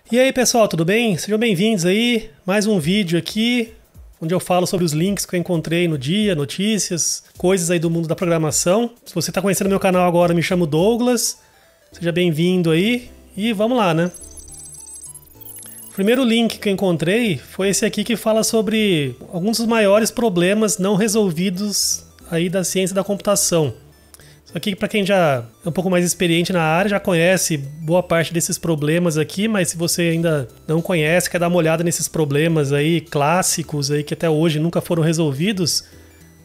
E aí pessoal, tudo bem? Sejam bem-vindos aí, mais um vídeo aqui, onde eu falo sobre os links que eu encontrei no dia, notícias, coisas aí do mundo da programação. Se você está conhecendo meu canal agora, me chamo Douglas, seja bem-vindo aí e vamos lá, né? O primeiro link que eu encontrei foi esse aqui que fala sobre alguns dos maiores problemas não resolvidos aí da ciência da computação. Isso aqui, para quem já é um pouco mais experiente na área, já conhece boa parte desses problemas aqui, mas se você ainda não conhece, quer dar uma olhada nesses problemas aí clássicos aí que até hoje nunca foram resolvidos,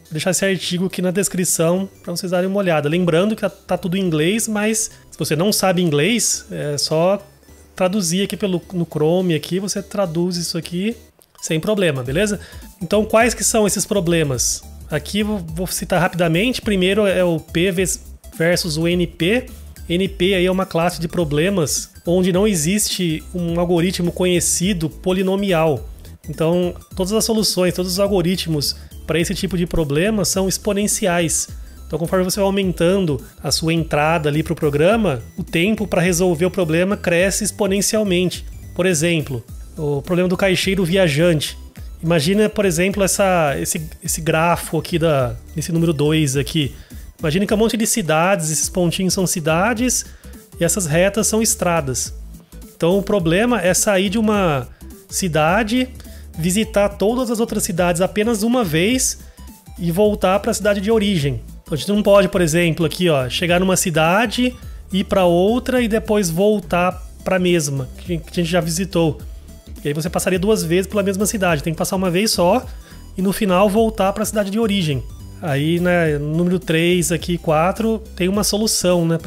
vou deixar esse artigo aqui na descrição para vocês darem uma olhada. Lembrando que tá tudo em inglês, mas se você não sabe inglês, é só traduzir aqui no Chrome aqui, você traduz isso aqui sem problema, beleza? Então, quais que são esses problemas? Aqui vou citar rapidamente. Primeiro é o P versus o NP. NP aí é uma classe de problemas onde não existe um algoritmo conhecido polinomial. Então, todas as soluções, todos os algoritmos para esse tipo de problema são exponenciais. Então, conforme você vai aumentando a sua entrada ali para o programa, o tempo para resolver o problema cresce exponencialmente. Por exemplo, o problema do caixeiro viajante. Imagina, por exemplo, esse grafo aqui desse número 2 aqui. Imagina que é um monte de cidades, esses pontinhos são cidades e essas retas são estradas. Então o problema é sair de uma cidade, visitar todas as outras cidades apenas uma vez e voltar para a cidade de origem. Então a gente não pode, por exemplo, aqui, ó, chegar numa cidade, ir para outra e depois voltar para a mesma que a gente já visitou. E aí você passaria duas vezes pela mesma cidade. Tem que passar uma vez só e no final voltar para a cidade de origem. Aí, né, no número 3 aqui, 4, tem uma solução, né,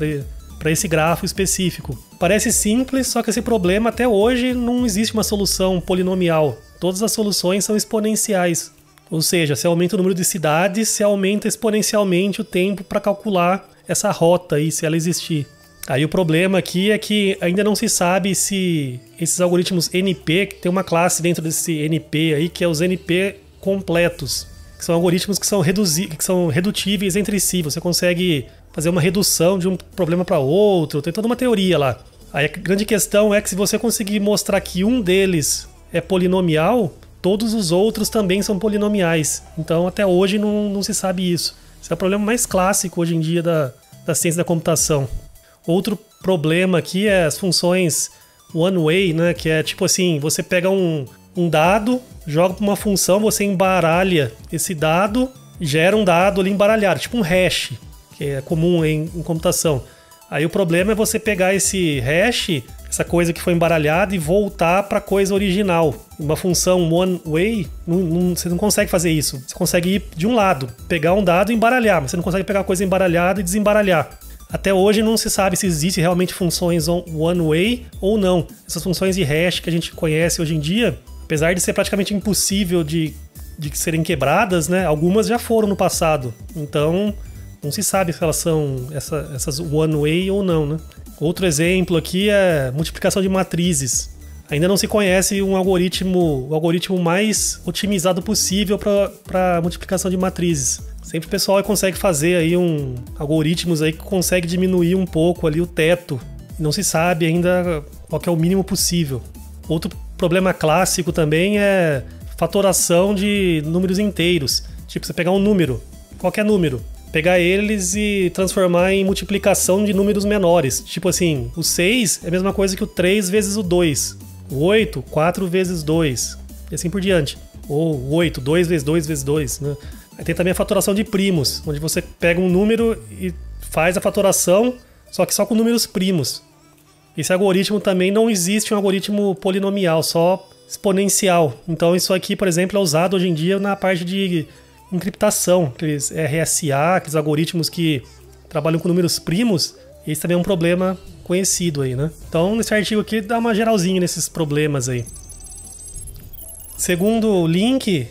para esse grafo específico. Parece simples, só que esse problema até hoje não existe uma solução polinomial. Todas as soluções são exponenciais. Ou seja, se aumenta o número de cidades, se aumenta exponencialmente o tempo para calcular essa rota aí, se ela existir. Aí o problema aqui é que ainda não se sabe se esses algoritmos NP, que tem uma classe dentro desse NP aí, que é os NP completos, que são algoritmos que são redutíveis entre si. Você consegue fazer uma redução de um problema para outro, tem toda uma teoria lá. Aí a grande questão é que se você conseguir mostrar que um deles é polinomial, todos os outros também são polinomiais. Então até hoje não se sabe isso. Esse é o problema mais clássico hoje em dia da ciência da computação. Outro problema aqui é as funções one-way, né? Que é tipo assim, você pega um dado, joga para uma função, você embaralha esse dado, gera um dado ali embaralhado, tipo um hash, que é comum em computação. Aí o problema é você pegar esse hash, essa coisa que foi embaralhada, e voltar para a coisa original. Uma função one-way, você não consegue fazer isso. Você consegue ir de um lado, pegar um dado e embaralhar, mas você não consegue pegar a coisa embaralhada e desembaralhar. Até hoje não se sabe se existem realmente funções one-way ou não. Essas funções de hash que a gente conhece hoje em dia, apesar de ser praticamente impossível de serem quebradas, né, algumas já foram no passado. Então não se sabe se elas são essas one-way ou não, né? Outro exemplo aqui é multiplicação de matrizes. Ainda não se conhece o algoritmo mais otimizado possível para multiplicação de matrizes. Sempre o pessoal consegue fazer aí algoritmos aí que consegue diminuir um pouco ali o teto. Não se sabe ainda qual que é o mínimo possível. Outro problema clássico também é fatoração de números inteiros. Tipo, você pegar um número, qualquer número, pegar eles e transformar em multiplicação de números menores. Tipo assim, o 6 é a mesma coisa que o 3 vezes o 2. O 8, 4 vezes 2. E assim por diante. Ou o 8, 2 vezes 2 vezes 2, né? Aí tem também a fatoração de primos, onde você pega um número e faz a fatoração, só que só com números primos. Esse algoritmo também não existe um algoritmo polinomial, só exponencial. Então isso aqui, por exemplo, é usado hoje em dia na parte de encriptação, aqueles RSA, aqueles algoritmos que trabalham com números primos. Esse também é um problema conhecido aí, né? Então nesse artigo aqui dá uma geralzinha nesses problemas aí. Segundo link,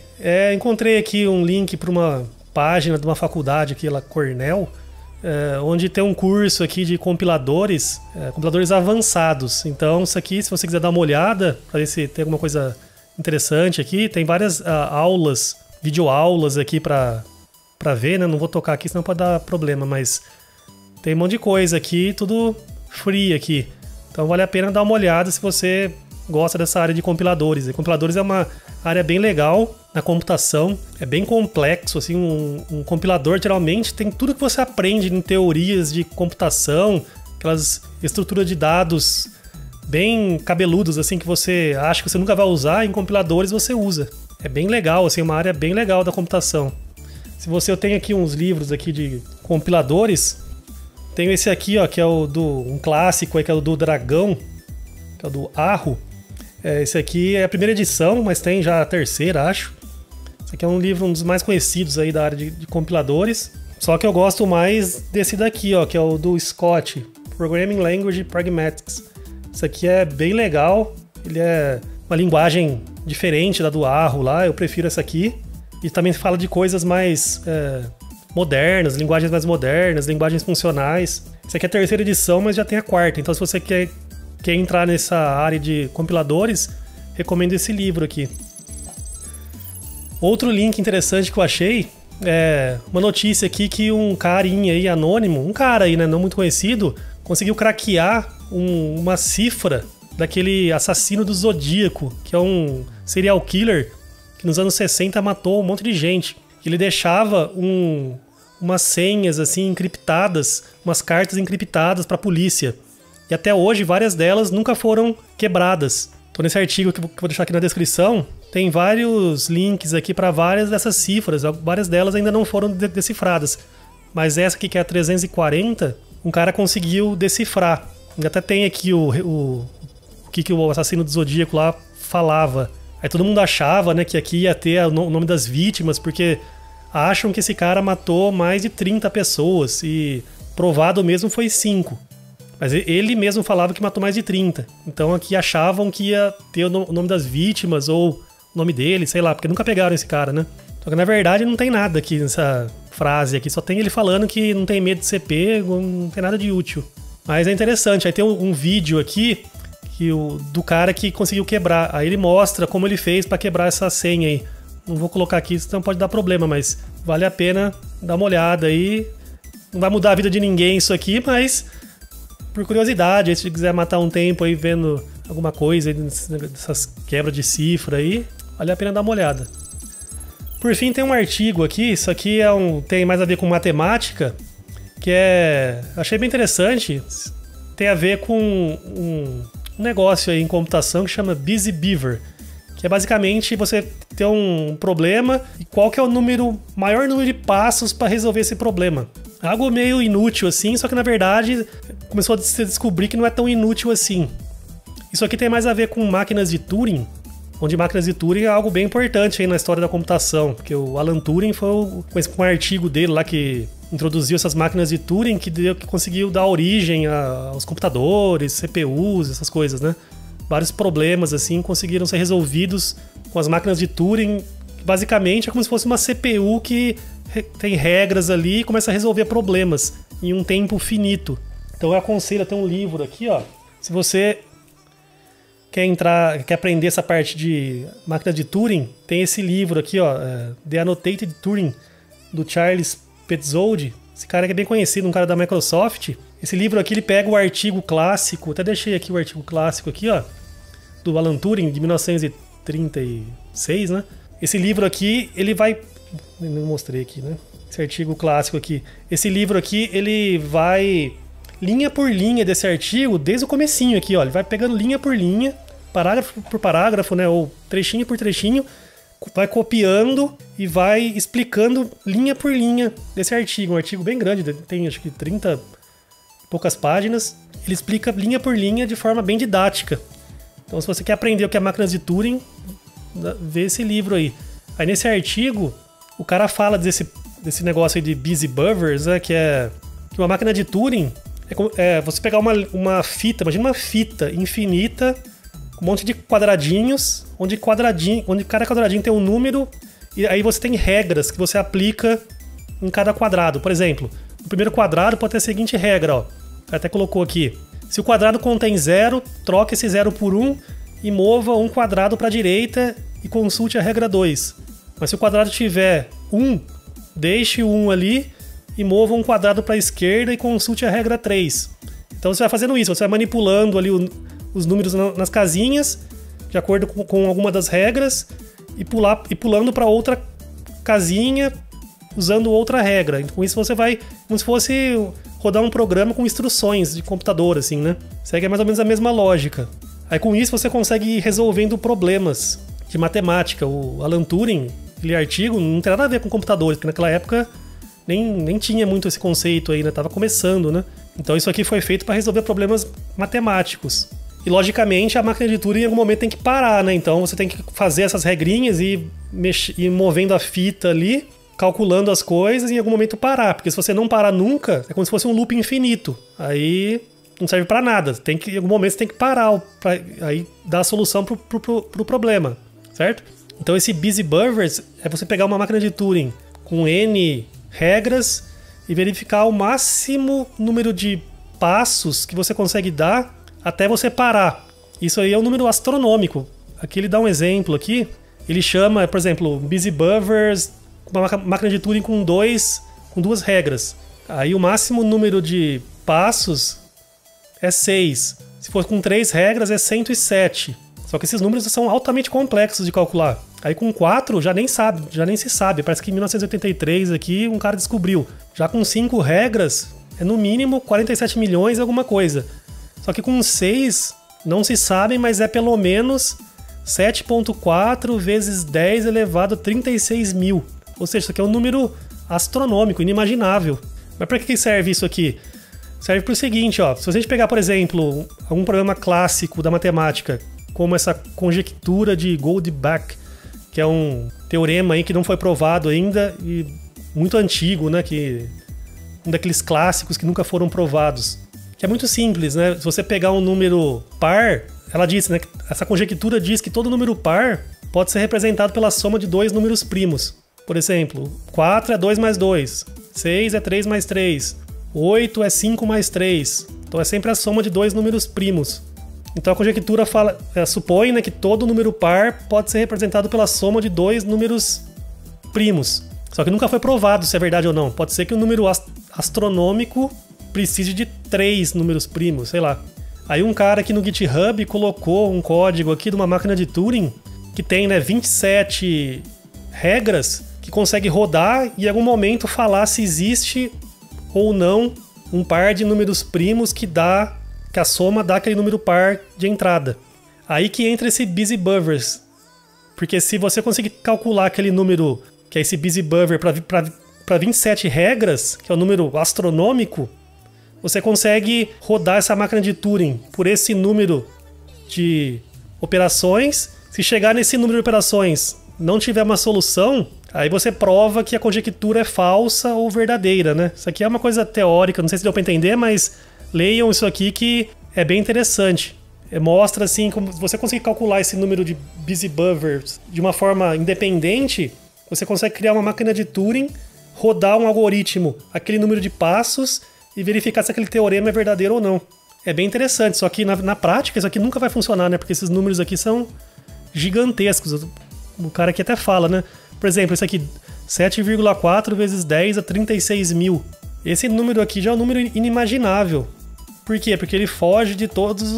encontrei aqui um link para uma página de uma faculdade aqui, lá, Cornell, onde tem um curso aqui de compiladores avançados. Então isso aqui, se você quiser dar uma olhada, para ver se tem alguma coisa interessante aqui, tem várias aulas, videoaulas aqui para ver, né? Não vou tocar aqui, senão pode dar problema, mas tem um monte de coisa aqui, tudo free aqui. Então vale a pena dar uma olhada se você gosta dessa área de compiladores. E compiladores é uma área bem legal na computação, é bem complexo, assim, um compilador geralmente tem tudo que você aprende em teorias de computação, aquelas estruturas de dados bem cabeludos, assim, que você acha que você nunca vai usar, em compiladores você usa. É bem legal, assim, uma área bem legal da computação. Eu tenho aqui uns livros aqui de compiladores. Tenho esse aqui, ó, que é um clássico aí, que é o do Dragão, que é o do Arro. Esse aqui é a primeira edição, mas tem já a terceira, acho. Esse aqui é um livro, um dos mais conhecidos aí da área de compiladores. Só que eu gosto mais desse daqui, ó, que é o do Scott, Programming Language Pragmatics. Esse aqui é bem legal, ele é uma linguagem diferente da do Arro lá, eu prefiro essa aqui. E também fala de coisas mais modernas, linguagens mais modernas, linguagens funcionais. Essa aqui é a terceira edição, mas já tem a quarta. Então se você quer entrar nessa área de compiladores, recomendo esse livro aqui. Outro link interessante que eu achei é uma notícia aqui que um carinha aí anônimo, um cara aí, né, não muito conhecido, conseguiu craquear uma cifra daquele assassino do Zodíaco, que é um serial killer que nos anos 60 matou um monte de gente. Ele deixava umas senhas assim encriptadas, umas cartas encriptadas para a polícia. E até hoje várias delas nunca foram quebradas. Então nesse artigo que eu vou deixar aqui na descrição, tem vários links aqui para várias dessas cifras. Várias delas ainda não foram decifradas. Mas essa aqui, que é a 340, um cara conseguiu decifrar. E até tem aqui o que o assassino do Zodíaco lá falava. Aí todo mundo achava, né, que aqui ia ter o nome das vítimas, porque acham que esse cara matou mais de 30 pessoas e provado mesmo foi 5. Mas ele mesmo falava que matou mais de 30. Então aqui achavam que ia ter o nome das vítimas ou o nome dele, sei lá, porque nunca pegaram esse cara, né? Só que na verdade não tem nada aqui nessa frase aqui, só tem ele falando que não tem medo de ser pego, não tem nada de útil. Mas é interessante, aí tem um vídeo aqui do cara que conseguiu quebrar. Aí ele mostra como ele fez pra quebrar essa senha aí. Não vou colocar aqui, senão pode dar problema, mas vale a pena dar uma olhada aí. Não vai mudar a vida de ninguém isso aqui, mas por curiosidade, aí se quiser matar um tempo aí vendo alguma coisa aí dessas quebras de cifra aí, vale a pena dar uma olhada. Por fim, tem um artigo aqui, isso aqui tem mais a ver com matemática, que achei bem interessante, tem a ver com um negócio aí em computação que chama Busy Beaver, que é basicamente você ter um problema e qual que é o maior número de passos para resolver esse problema. Algo meio inútil assim, só que na verdade começou a se descobrir que não é tão inútil assim. Isso aqui tem mais a ver com máquinas de Turing, onde máquinas de Turing é algo bem importante aí na história da computação, porque o Alan Turing foi com um artigo dele lá que introduziu essas máquinas de Turing que conseguiu dar origem aos computadores, CPUs, essas coisas, né? Vários problemas assim conseguiram ser resolvidos com as máquinas de Turing. Basicamente é como se fosse uma CPU que tem regras ali e começa a resolver problemas em um tempo finito. Então eu aconselho a ter um livro aqui, ó. Se você quer aprender essa parte de máquina de Turing, tem esse livro aqui, ó, The Annotated Turing, do Charles Petzold. Esse cara que é bem conhecido, um cara da Microsoft. Esse livro aqui, ele pega o artigo clássico, até deixei aqui o artigo clássico aqui, ó, do Alan Turing, de 1936, né? Esse livro aqui, ele vai... Não mostrei aqui, né? Esse artigo clássico aqui. Esse livro aqui, ele vai linha por linha desse artigo, desde o comecinho aqui, ó. Ele vai pegando linha por linha, parágrafo por parágrafo, né? Ou trechinho por trechinho, vai copiando e vai explicando linha por linha desse artigo. Um artigo bem grande, tem acho que 30 e poucas páginas. Ele explica linha por linha de forma bem didática. Então, se você quer aprender o que é máquinas de Turing, vê esse livro aí. Aí nesse artigo, o cara fala desse negócio aí de Busy Beavers, né, que uma máquina de Turing é você pegar uma fita, imagina uma fita infinita, um monte de quadradinhos, onde cada quadradinho tem um número, e aí você tem regras que você aplica em cada quadrado. Por exemplo, no primeiro quadrado pode ter a seguinte regra, ó. Até colocou aqui. Se o quadrado contém 0, troque esse 0 por 1 e mova um quadrado para a direita e consulte a regra 2. Mas se o quadrado tiver 1, deixe o 1 ali e mova um quadrado para a esquerda e consulte a regra 3. Então você vai fazendo isso, você vai manipulando ali os números nas casinhas de acordo com alguma das regras e pulando para outra casinha usando outra regra. Com isso você vai como se fosse rodar um programa com instruções de computador, assim, né? Segue mais ou menos a mesma lógica. Aí com isso você consegue ir resolvendo problemas de matemática. O Alan Turing, aquele artigo, não tem nada a ver com computadores, porque naquela época nem tinha muito esse conceito aí, né? Tava começando, né? Então isso aqui foi feito para resolver problemas matemáticos. E logicamente a máquina de Turing em algum momento tem que parar, né? Então você tem que fazer essas regrinhas e ir movendo a fita ali, calculando as coisas e em algum momento parar. Porque se você não parar nunca, é como se fosse um loop infinito. Aí não serve para nada. Em algum momento você tem que parar para aí dar a solução pro problema, certo? Então esse Busy Buffers é você pegar uma máquina de Turing com N regras e verificar o máximo número de passos que você consegue dar até você parar. Isso aí é um número astronômico. Aqui ele dá um exemplo aqui. Ele chama, por exemplo, Busy Buffers, uma máquina de Turing com duas regras. Aí o máximo número de passos é 6. Se for com 3 regras é 107. Só que esses números são altamente complexos de calcular. Aí com 4 já nem se sabe. Parece que em 1983 aqui um cara descobriu. Já com 5 regras é no mínimo 47 milhões e alguma coisa. Só que com 6 não se sabe, mas é pelo menos 7,4 vezes 10 elevado a 36 mil. Ou seja, isso aqui é um número astronômico, inimaginável. Mas para que serve isso aqui? Serve para o seguinte, ó. Se a gente pegar, por exemplo, algum problema clássico da matemática, como essa conjectura de Goldbach, que é um teorema aí que não foi provado ainda e muito antigo, né? Um daqueles clássicos que nunca foram provados. Que é muito simples, né? Se você pegar um número par, ela diz, né? Essa conjectura diz que todo número par pode ser representado pela soma de 2 números primos. Por exemplo, 4 é 2 mais 2, 6 é 3 mais 3, 8 é 5 mais 3. Então é sempre a soma de 2 números primos. Então a conjectura supõe, né, que todo número par pode ser representado pela soma de 2 números primos. Só que nunca foi provado se é verdade ou não. Pode ser que um número astronômico precise de 3 números primos, sei lá. Aí um cara aqui no GitHub colocou um código aqui de uma máquina de Turing que tem, né, 27 regras que consegue rodar e em algum momento falar se existe ou não um par de números primos que a soma dá aquele número par de entrada. Aí que entra esse Busy Buffers. Porque se você conseguir calcular aquele número, que é esse Busy Buffer, para 27 regras, que é um número astronômico, você consegue rodar essa máquina de Turing por esse número de operações. Se chegar nesse número de operações não tiver uma solução, aí você prova que a conjectura é falsa ou verdadeira, né? Isso aqui é uma coisa teórica, não sei se deu para entender, mas leiam isso aqui que é bem interessante. Mostra assim, como você conseguir calcular esse número de Busy Buffers de uma forma independente, você consegue criar uma máquina de Turing, rodar um algoritmo, aquele número de passos e verificar se aquele teorema é verdadeiro ou não. É bem interessante, só que na prática isso aqui nunca vai funcionar, né? Porque esses números aqui são gigantescos. O cara aqui até fala, né? Por exemplo, esse aqui, 7,4 vezes 10 a 36 mil. Esse número aqui já é um número inimaginável. Por quê? Porque ele foge de todos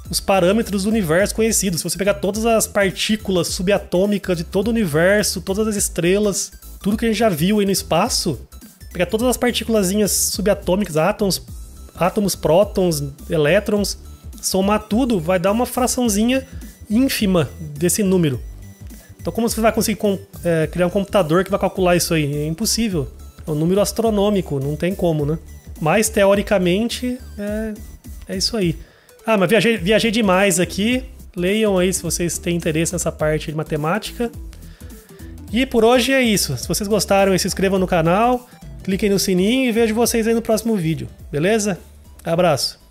os parâmetros do universo conhecidos. Se você pegar todas as partículas subatômicas de todo o universo, todas as estrelas, tudo que a gente já viu aí no espaço, pegar todas as partículazinhas subatômicas, átomos, prótons, elétrons, somar tudo, vai dar uma fraçãozinha ínfima desse número. Então como você vai conseguir criar um computador que vai calcular isso aí? É impossível. É um número astronômico, não tem como, né? Mas teoricamente é isso aí. Ah, mas viajei demais aqui. Leiam aí se vocês têm interesse nessa parte de matemática. E por hoje é isso. Se vocês gostaram, se inscrevam no canal, cliquem no sininho e vejo vocês aí no próximo vídeo. Beleza? Abraço!